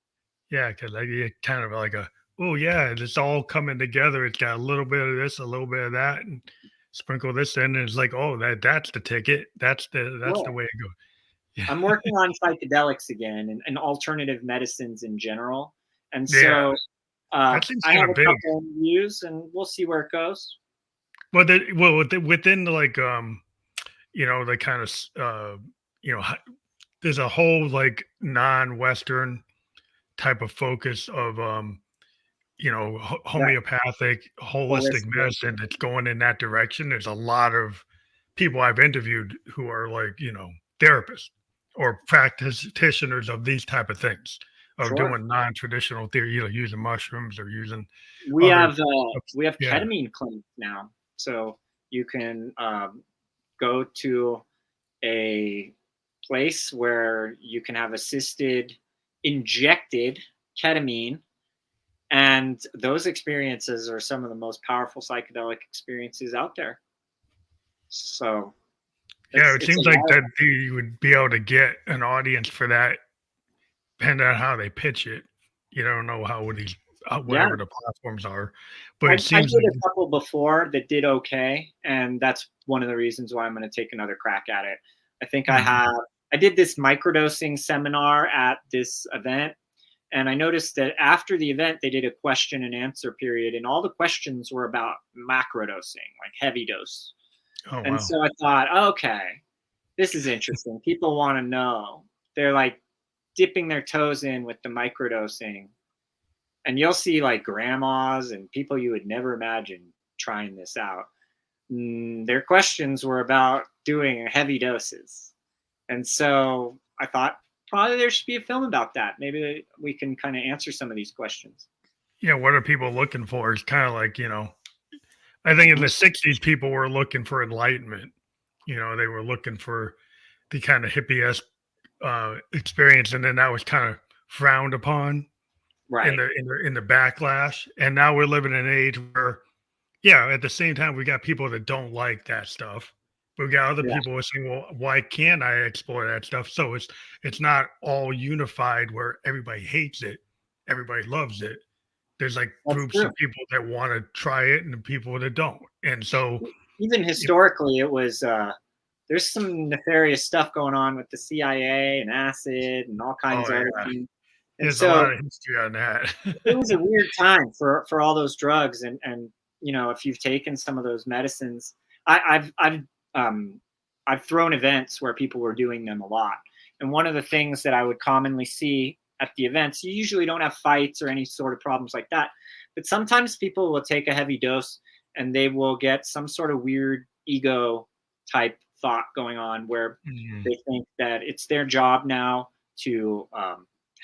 Yeah, because like you kind of like a, oh yeah, it's all coming together. It's got a little bit of this, a little bit of that, and sprinkle this in, and it's like, oh, that's the ticket. That's the Sure. way to go. Yeah, I'm working on psychedelics again and alternative medicines in general, and yeah, so that seems I kind have of a big. couple interviews, and we'll see where it goes. Within the, like the kind of you know h- there's a whole like non-Western type of focus of Right. homeopathic, holistic Holistic. medicine that's going in that direction. There's a lot of people I've interviewed who are like, therapists or practitioners of these type of things, of Sure. doing non-traditional theory, using mushrooms or using We other have yeah. ketamine clinics now, so you can go to a place where you can have assisted injected ketamine, and those experiences are some of the most powerful psychedelic experiences out there. So Yeah, it it's a seems like lot. that you would be able to get an audience for that, depending on how they pitch it. You don't know how these Yeah, whatever the platforms are, but it I seems did like a couple before that did okay, and that's one of the reasons why I'm going to take another crack at it. I think mhm, I did this microdosing seminar at this event, and I noticed that after the event they did a question and answer period, and all the questions were about macrodosing, like heavy dose. oh And wow, so I thought, okay, this is interesting. People want to know. They're like dipping their toes in with the microdosing, and you'll see like grandmas and people you would never imagine trying this out. Their questions were about doing heavy doses, and so I thought probably there should be a film about that. Maybe we can kind of answer some of these questions. yeah. What are people looking for? It's kind of like I think in Mhm. the '60s people were looking for enlightenment. They were looking for the kind of hippie experience, and then that was kind of frowned upon in Right. the backlash. And now we're living in an age where, yeah, at the same time, we got people that don't like that stuff. But we got other Yeah, people who are saying, "Well, why can't I explore that stuff?" So it's not all unified where everybody hates it, everybody loves it. There's like that's groups true. of people that want to try it and people that don't. And so, Even you historically, it was there's some nefarious stuff going on with the CIA and acid and all kinds oh of other yeah, things. And there's a so lot of history on that. it was a weird time for all those drugs, and if you've taken some of those medicines, um I've thrown events where people were doing them a lot, and one of the things that I would commonly see at the events, you usually don't have fights or any sort of problems like that, but sometimes people will take a heavy dose and they will get some sort of weird ego type thought going on where Mhm, they think that it's their job now to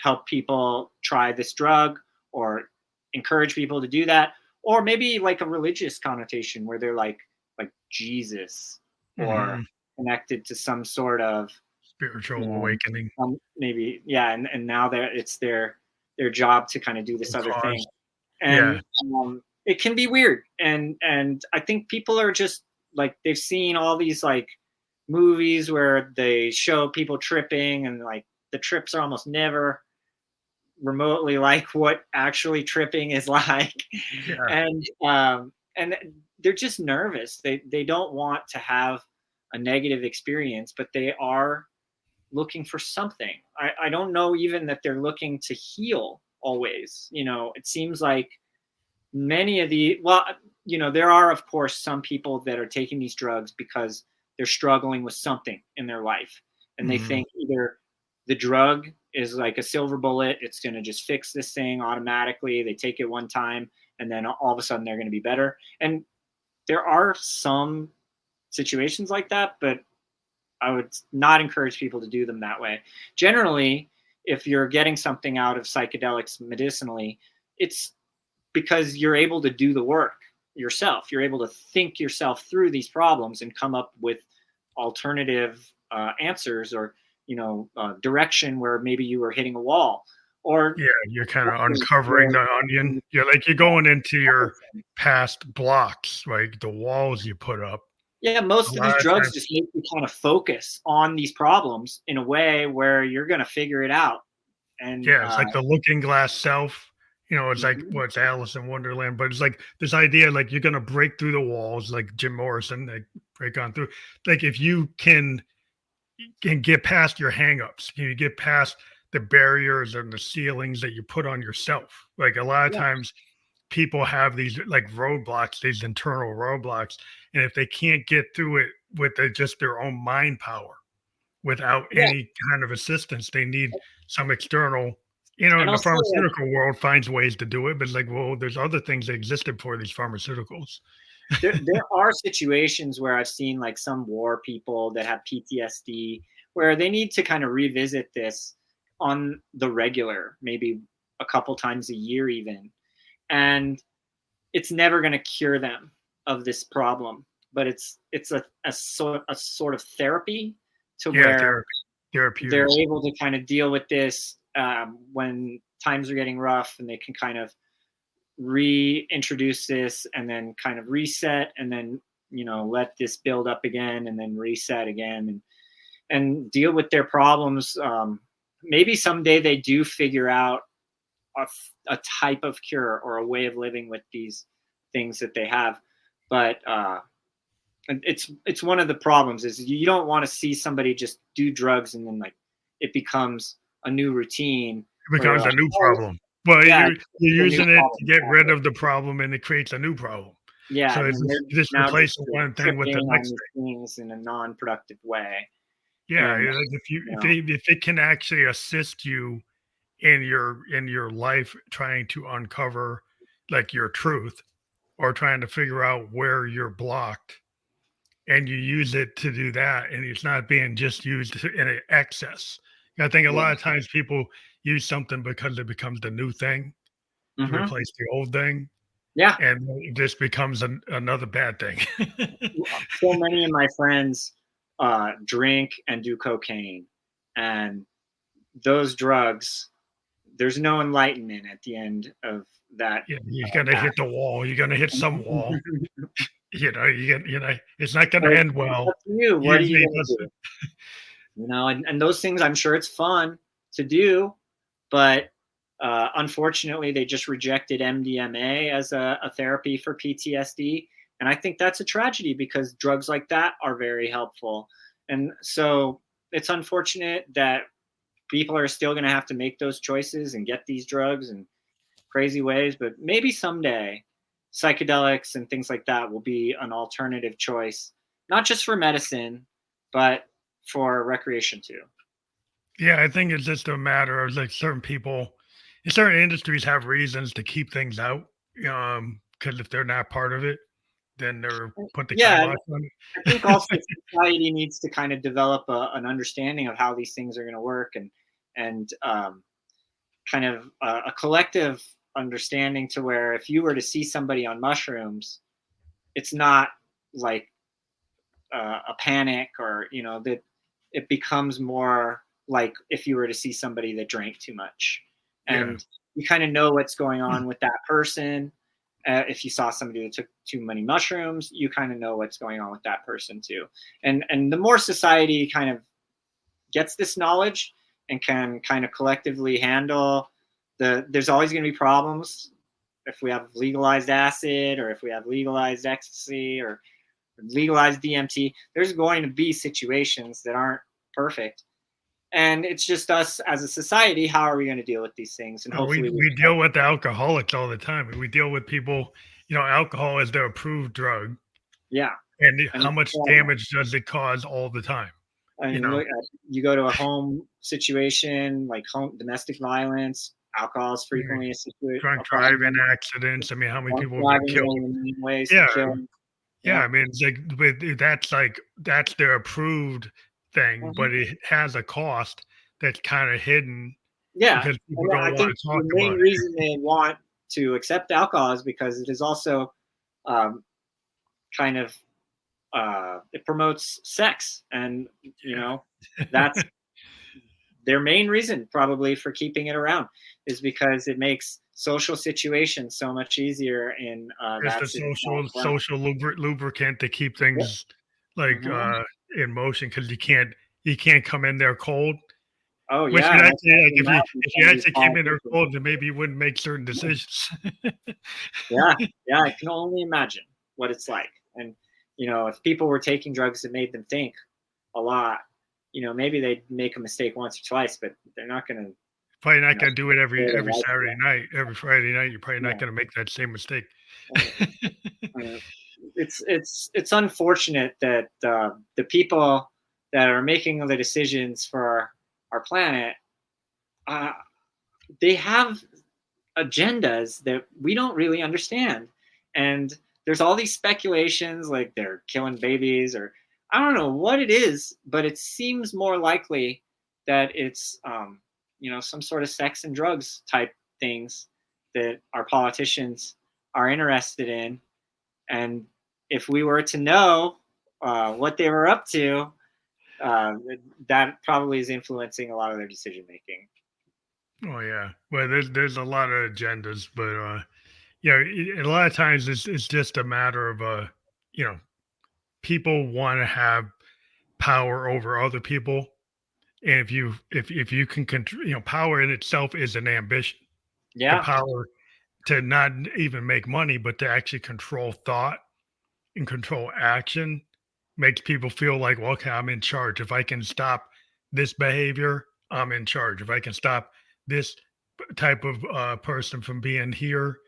help people try this drug or encourage people to do that, or maybe like a religious connotation where they're like Jesus, or mhm. connected to some sort of Spiritual you know awakening maybe, yeah, and now that it's their job to kind of do this other thing, cause. Yeah. and it can be weird, and I think people are just like they've seen all these like movies where they show people tripping, and like the trips are almost never remotely like what actually tripping is like, Yeah. and they're just nervous. They don't want to have a negative experience, but they are looking for something. I don't know even that they're looking to heal always. It seems like many of the well, there are of course some people that are taking these drugs because they're struggling with something in their life, and they Mhm. think either the drug is like a silver bullet, it's going to just fix this thing automatically. They take it one time and then all of a sudden they're going to be better, and there are some situations like that, but I would not encourage people to do them that way. Generally, if you're getting something out of psychedelics medicinally, it's because you're able to do the work yourself. You're able to think yourself through these problems and come up with alternative answers, or direction where maybe you were hitting a wall, or Yeah, you're kind of uncovering the onion. You're going into your past blocks, like the walls you put up. yeah, A most of lot these of drugs times, just make you kind of focus on these problems in a way where you're going to figure it out. And yeah, it's like the looking glass self. It's like mhm, what's Alice in Wonderland, but it's like this idea, like you're gonna break through the walls, like Jim Morrison, like break on through. Like if you can get past your hangups, can you get past the barriers and the ceilings that you put on yourself? Like a lot of yeah, times people have these like roadblocks, these internal roadblocks, and if they can't get through it with just their own mind power without yeah, any kind of assistance, they need some external. and The also like pharmaceutical world finds ways to do it, but it's like, well, there's other things that existed for these pharmaceuticals. there are situations where I've seen like some war people that have PTSD where they need to kind of revisit this on the regular, maybe a couple times a year even, and it's never going to cure them of this problem, but it's a sort of therapy to Yeah, where they're therapeutic. able to kind of deal with this when times are getting rough, and they can kind of reintroduce this and then kind of reset, and then let this build up again and then reset again, and deal with their problems. Maybe someday they do figure out a type of cure or a way of living with these things that they have, but it's one of the problems is you don't want to see somebody just do drugs and then like it becomes a new routine It where they're becomes a like, new oh problem. Well, yeah, you're a new using it problem, to get rid exactly. of the problem, and it creates a new problem. Yeah, So and it's then they're just now just replacing one thing with the tripping on next these thing. things in a non-productive way. Yeah, And like you know, if it can actually assist you in your life trying to uncover like your truth or trying to figure out where you're blocked, and you use it to do that, and it's not being just used in excess. I think a yeah, lot of times people use something because it becomes the new thing to hmm, replace the old thing, yeah. and this becomes another bad thing. So many of my friends drink and do cocaine, and those drugs. There's no enlightenment at the end of that Yeah, you're gonna path. hit the wall. You're gonna hit some wall. It's not gonna So end it's well. up to you. What are you Usually, it gonna doesn't. do? And those things, I'm sure it's fun to do, but unfortunately, they just rejected MDMA as a therapy for PTSD, and I think that's a tragedy because drugs like that are very helpful. And so it's unfortunate that people are still going to have to make those choices and get these drugs in crazy ways, but maybe someday psychedelics and things like that will be an alternative choice, not just for medicine, but for recreation too. Yeah, I think it's just a matter of like certain people in certain industries have reasons to keep things out. Because if they're not part of it, then they're put the Yeah, and kibosh on I think also it. society needs to kind of develop an understanding of how these things are going to work, and kind of a collective understanding to where if you were to see somebody on mushrooms, it's not like a panic, or that it becomes more like if you were to see somebody that drank too much, Yeah. and you kind of know what's going on with that person. If you saw somebody that took too many mushrooms, you kind of know what's going on with that person too. And the more society kind of gets this knowledge and can kind of collectively handle there's always going to be problems if we have legalized acid, or if we have legalized ecstasy, or legalized DMT. There's going to be situations that aren't perfect, and it's just us as a society. How are we going to deal with these things? And We hopefully, we we deal with alcoholics all the time. We deal with people. Alcohol is the approved drug, yeah. and And how it's much horrible. damage does it cause all the time? I You mean, know, look, you go to a home situation like home domestic violence. Alcohol is I mean, frequently drunk a driving problem. accidents. I mean, how many Drunk people get driving, killed? one of the main ways to Yeah, kill. yeah. Yeah. I mean, it's that's their approved thing, Mhm. but it has a cost that's kind of hidden Yeah, because people and don't I want think to talk the about main it. reason they want to accept alcohol is because it is also um, kind of it promotes sex, and Yeah. that's their main reason probably for keeping it around is because it makes social situations so much easier in It's the that realm. social lubricant to keep Yep. things like Hmm. in motion because you can't come in there cold. Oh Which yeah, would and I actually can't like imagine if some you of these actually came in there politicians. cold, then maybe you wouldn't make certain decisions. Yeah, yeah, I can only imagine what it's like. And if people were taking drugs that made them think a lot, maybe they'd make a mistake once or twice, but they're not going to, Probably not gonna do it spare their every life for Saturday that. night, every Friday night. You're probably not Yeah. gonna make that same mistake. Uh, it's unfortunate that the people that are making the decisions for our planet, uh, they have agendas that we don't really understand, and there's all these speculations like they're killing babies, or I don't know what it is, but it seems more likely that it's some sort of sex and drugs type things that our politicians are interested in. And if we were to know what they were up to, uh, that probably is influencing a lot of their decision making. Oh yeah. Well, there's a lot of agendas, but yeah, a lot of times it's just a matter of you know, people want to have power over other people, and if you can control, power in itself is an ambition. The Yeah. power to not even make money, but to actually control thought and control action makes people feel like, well, okay, I'm in charge. If I can stop this behavior, I'm in charge. If I can stop this type of person from being here,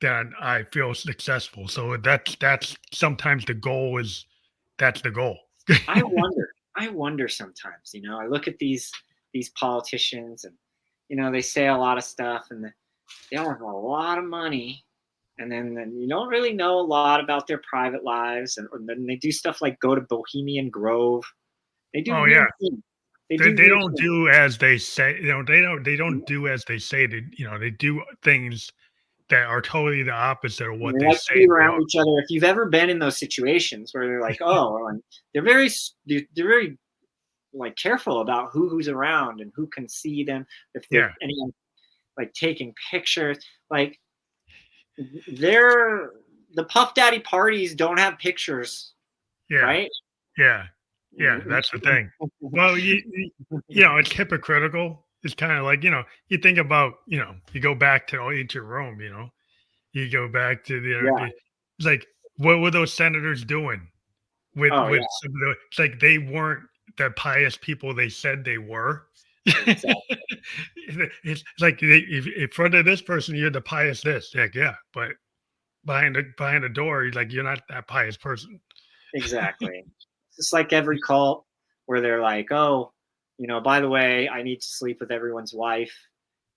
then I feel successful. So that's sometimes the goal is that's the goal. I wonder sometimes. I look at these politicians, and they say a lot of stuff, and they all have a lot of money, and then you don't really know a lot about their private lives, and then they do stuff like go to Bohemian Grove. They do Oh yeah, weird things. They do they weird don't things. do as they say. They don't do as they say. They do things that are totally the opposite of And what they they like to say be they around are. each other. If you've ever been in those situations where they're like, oh, and they're very like careful about who's around and who can see them, if they're Yeah, anyone like taking pictures. Like they're the Puff Daddy parties don't have pictures, yeah, right? yeah, yeah. That's the thing. Well, it's hypocritical. It's kind of like you think about you go back to ancient Rome. You go back to Yeah. it's like what were those senators doing Oh with yeah. some of it's like they weren't the pious people they said they were. Exactly. It's like if in front of this person you're the pious this, like yeah, but behind the door, you're not that pious person. Exactly. It's just like every cult where they're like, oh, by the way, I need to sleep with everyone's wife.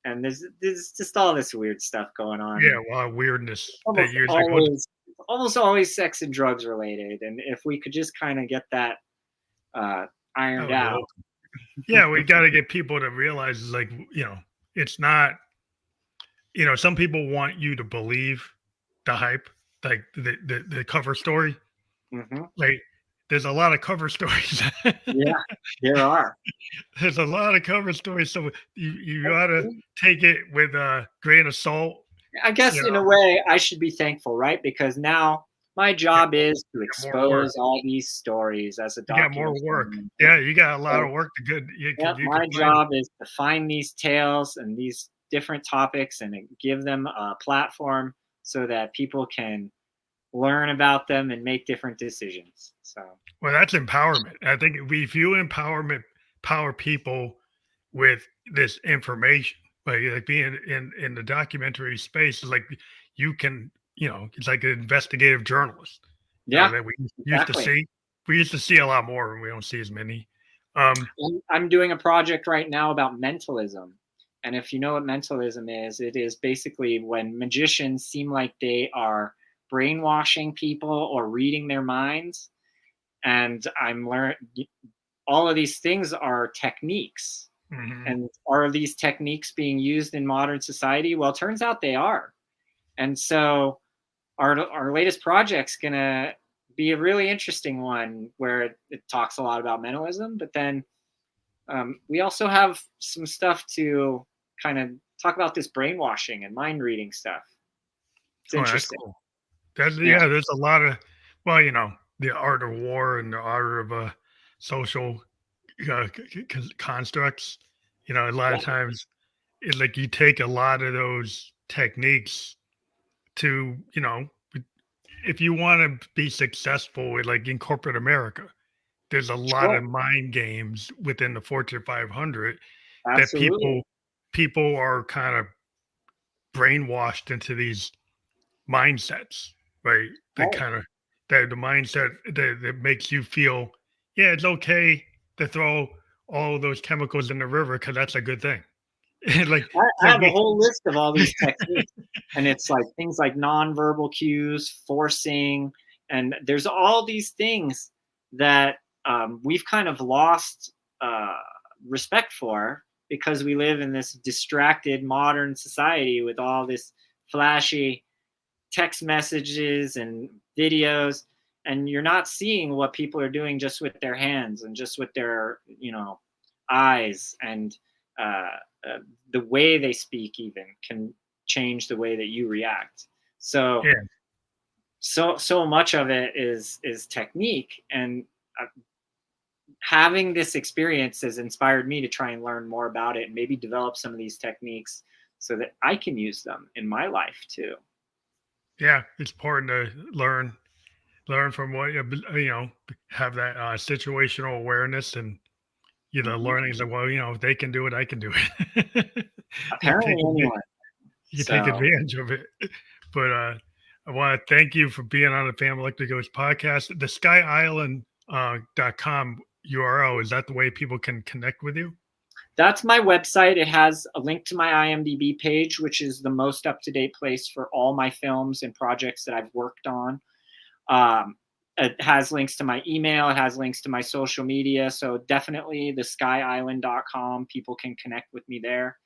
And there's just all this weird stuff going on, Yeah, and a lot of weirdness that almost you're like, what? always almost always sex and drugs related. And if we could just kind of get that uh, That ironed would be out. awesome. Yeah, we got to get people to realize it's like it's not. Some people want you to believe the hype, like the cover story. Hmm. Like, there's a lot of cover stories. Yeah, there are. There's a lot of cover stories, so you gotta take it with a grain of salt. I guess You in a know, way I should be thankful, right? Because now my job is to you got more work. expose all these stories as a You got more documentary. work. Yeah, you got a lot So, of work to good. yep, You could my find it. job is to find these tales and these different topics and give them a platform so that people can learn about them and make different decisions. So, Well, that's empowerment. I think if you power people with this information, like being in the documentary space, is like you can, it's like an investigative journalist, yeah, that we used to exactly. see. We used to see a lot more, and we don't see as many. Um, I'm doing a project right now about mentalism. And if you know what mentalism is, it is basically when magicians seem like they are brainwashing people or reading their minds. And I'm learning all of these things are techniques. mhm. And are these techniques being used in modern society? Well, it turns out they are. And so our latest project's gonna be a really interesting one where it talks a lot about mentalism, but then We also have some stuff to kind of talk about this brainwashing and mind reading stuff. It's Oh, that's interesting. cool. That's Yeah. yeah. There's a lot of well, the art of war and the art of social constructs. A lot of Yeah. times, like you take a lot of those techniques to if you want to be successful like in corporate America, there's a lot Sure. of mind games within the Fortune 500 that Absolutely. people are kind of brainwashed into these mindsets, right? That Right. kind of the mindset that makes you feel, yeah, it's okay to throw all of those chemicals in the river because that's a good thing. like I like have a we whole list of all these techniques, and it's like things like nonverbal cues, forcing, and there's all these things that we've kind of lost uh, respect for because we live in this distracted modern society with all this flashy text messages and videos, and you're not seeing what people are doing just with their hands and just with their eyes, and uh, uh, the way they speak even can change the way that you react. So yeah so much of it is technique, and uh, having this experience has inspired me to try and learn more about it and maybe develop some of these techniques so that I can use them in my life too. yeah it's important to learn from what have that situational awareness and Mhm. learning that well if they can do it I can do it. you Apparently take adva- anyone. you take So advantage of it. But I want to thank you for being on the Family Electric Ghost podcast. The Sky Island .com URL, is that the way people can connect with you? that's my website. It has a link to my IMDb page, which is the most up to date place for all my films and projects that I've worked on. Um, it has links to my email. It has links to my social media. So definitely the skyisland.com. People can connect with me there.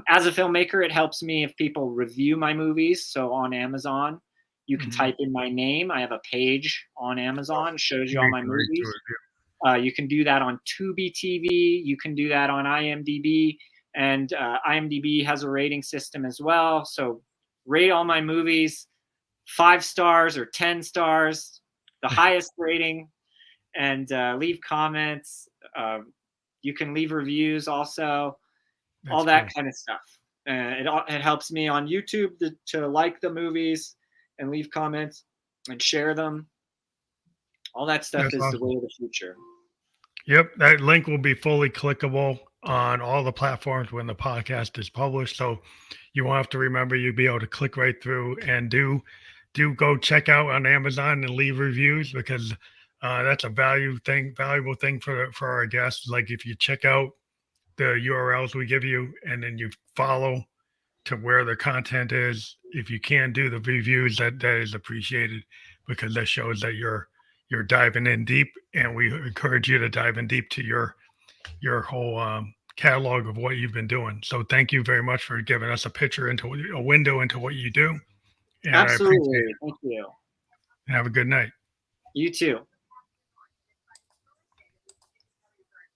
As a filmmaker, it helps me if people review my movies. So on Amazon, you can Mhm. type in my name. I have a page on Oh, Amazon, shows you all you my can read through movies. it. You can do that on Tubi TV. You can do that on IMDb, and IMDb has a rating system as well. So rate all my movies 5 stars or 10 stars, the Yeah. highest rating, and leave comments. You can leave reviews also, all That's that cool. kind of stuff. It helps me on YouTube to like the movies and leave comments and share them. All that stuff That's is the awesome. way of the future. Yep, that link will be fully clickable on all the platforms when the podcast is published. So you won't have to remember. You'll be able to click right through and do go check out on Amazon and leave reviews because that's a valuable thing for our guests. Like if you check out the URLs we give you and then you follow to where the content is. If you can do the reviews, that is appreciated because that shows that you're diving in deep, and we encourage you to dive in deep to your whole catalog of what you've been doing. So thank you very much for giving us a window into what you do, and I appreciate Absolutely. it. Thank you. Have a good night. You too.